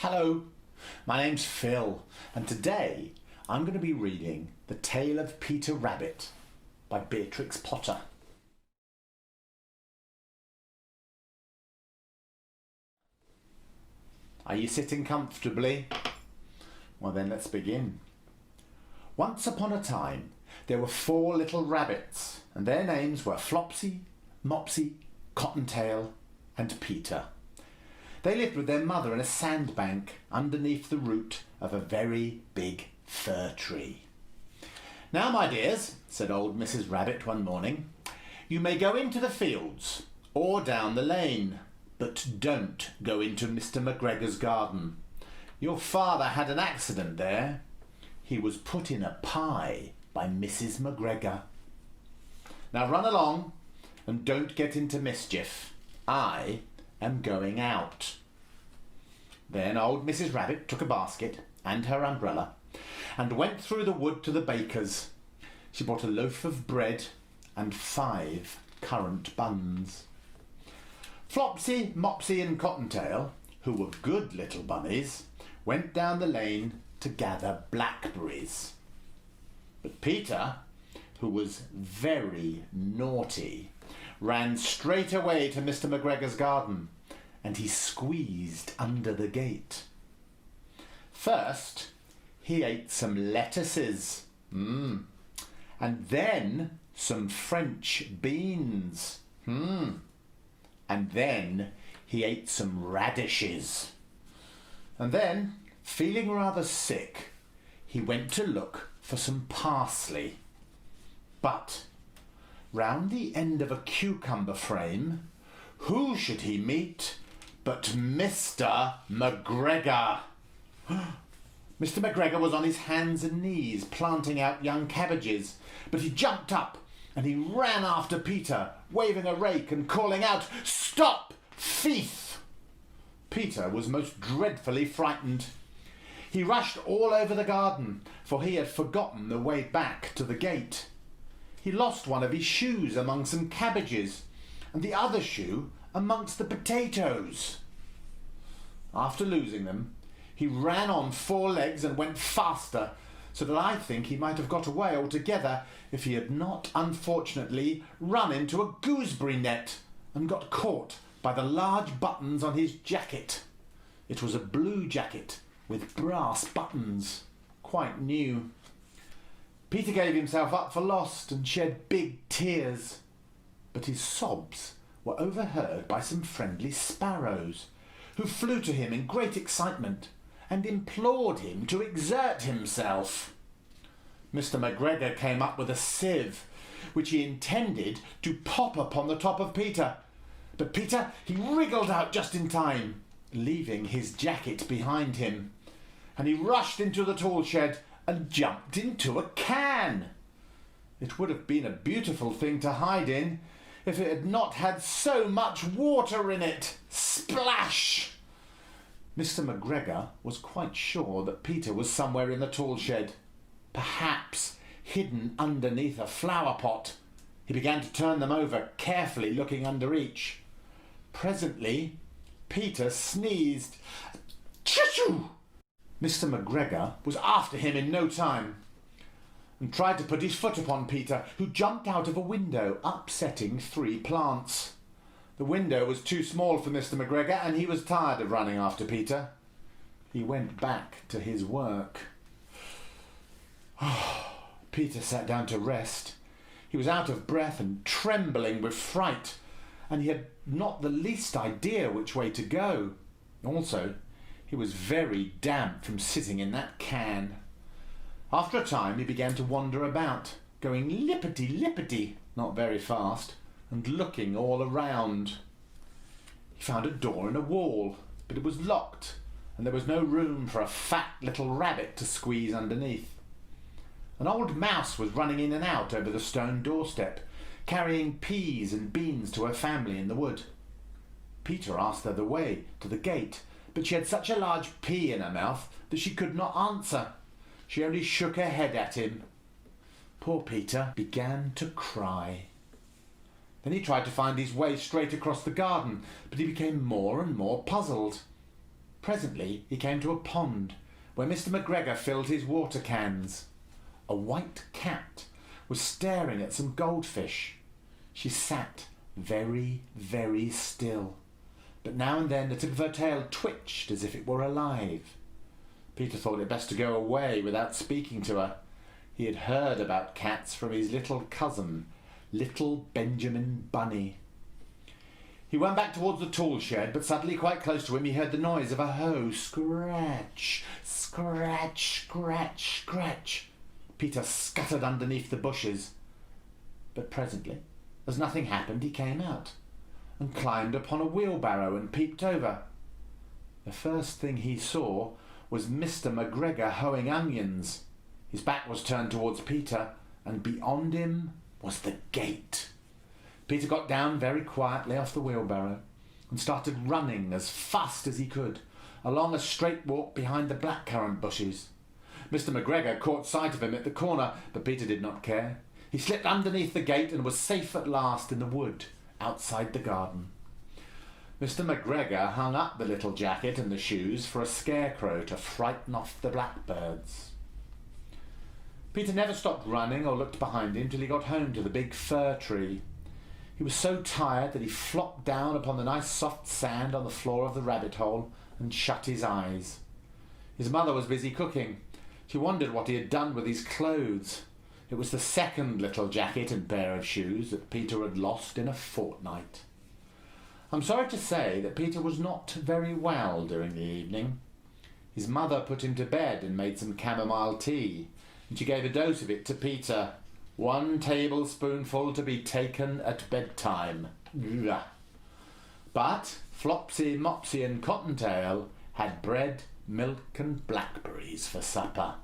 Hello, my name's Phil, and today I'm going to be reading The Tale of Peter Rabbit by Beatrix Potter. Are you sitting comfortably? Well then, let's begin. Once upon a time, there were 4 little rabbits, and their names were Flopsy, Mopsy, Cottontail, and Peter. They lived with their mother in a sandbank underneath the root of a very big fir tree. "Now, my dears," said old Mrs. Rabbit one morning, "you may go into the fields or down the lane, but don't go into Mr. McGregor's garden. Your father had an accident there. He was put in a pie by Mrs. McGregor. Now run along and don't get into mischief. I am going out." Then old Mrs. Rabbit took a basket and her umbrella and went through the wood to the baker's. She bought a loaf of bread and 5 currant buns. Flopsy, Mopsy and Cottontail, who were good little bunnies, went down the lane to gather blackberries. But Peter, who was very naughty, ran straight away to Mr. McGregor's garden, and he squeezed under the gate. First, he ate some lettuces, and then some French beans, and then he ate some radishes. And then, feeling rather sick, he went to look for some parsley. But round the end of a cucumber frame, who should he meet but Mr. McGregor? Mr. McGregor was on his hands and knees planting out young cabbages, but he jumped up and he ran after Peter, waving a rake and calling out, "Stop, thief!" Peter was most dreadfully frightened. He rushed all over the garden, for he had forgotten the way back to the gate. He lost one of his shoes among some cabbages, and the other shoe amongst the potatoes. After losing them, he ran on 4 legs and went faster, so that I think he might have got away altogether if he had not unfortunately run into a gooseberry net and got caught by the large buttons on his jacket. It was a blue jacket with brass buttons, quite new. Peter gave himself up for lost and shed big tears, but his sobs were overheard by some friendly sparrows, who flew to him in great excitement and implored him to exert himself. Mr. McGregor came up with a sieve, which he intended to pop upon the top of Peter, but Peter, he wriggled out just in time, leaving his jacket behind him, and he rushed into the tool shed and jumped into a can. It would have been a beautiful thing to hide in if it had not had so much water in it. Splash! Mr. McGregor was quite sure that Peter was somewhere in the tool shed, perhaps hidden underneath a flower pot. He began to turn them over, carefully looking under each. Presently, Peter sneezed. Choo-choo! Mr. McGregor was after him in no time and tried to put his foot upon Peter, who jumped out of a window, upsetting 3 plants. The window was too small for Mr. McGregor, and he was tired of running after Peter. He went back to his work. Peter sat down to rest. He was out of breath and trembling with fright, and he had not the least idea which way to go. Also, he was very damp from sitting in that can. After a time he began to wander about, going lippity-lippity, not very fast, and looking all around. He found a door in a wall, but it was locked, and there was no room for a fat little rabbit to squeeze underneath. An old mouse was running in and out over the stone doorstep, carrying peas and beans to her family in the wood. Peter asked her the way to the gate, but she had such a large pea in her mouth that she could not answer. She only shook her head at him. Poor Peter began to cry. Then he tried to find his way straight across the garden, but he became more and more puzzled. Presently he came to a pond where Mr. McGregor filled his water cans. A white cat was staring at some goldfish. She sat very, very still, but now and then the tip of her tail twitched as if it were alive. Peter thought it best to go away without speaking to her. He had heard about cats from his little cousin, little Benjamin Bunny. He went back towards the tool shed, but suddenly quite close to him he heard the noise of a hoe. Scratch, scratch, scratch, scratch. Peter scuttered underneath the bushes. But presently, as nothing happened, he came out and climbed upon a wheelbarrow and peeped over. The first thing he saw was Mr. McGregor hoeing onions. His back was turned towards Peter, and beyond him was the gate. Peter got down very quietly off the wheelbarrow and started running as fast as he could along a straight walk behind the blackcurrant bushes. Mr. McGregor caught sight of him at the corner, but Peter did not care. He slipped underneath the gate and was safe at last in the wood outside the garden. Mr. McGregor hung up the little jacket and the shoes for a scarecrow to frighten off the blackbirds. Peter never stopped running or looked behind him till he got home to the big fir tree. He was so tired that he flopped down upon the nice soft sand on the floor of the rabbit hole and shut his eyes. His mother was busy cooking. She wondered what he had done with his clothes. It was the second little jacket and pair of shoes that Peter had lost in a fortnight. I'm sorry to say that Peter was not very well during the evening. His mother put him to bed and made some chamomile tea, and she gave a dose of it to Peter. 1 tablespoonful to be taken at bedtime. But Flopsy, Mopsy and Cottontail had bread, milk and blackberries for supper.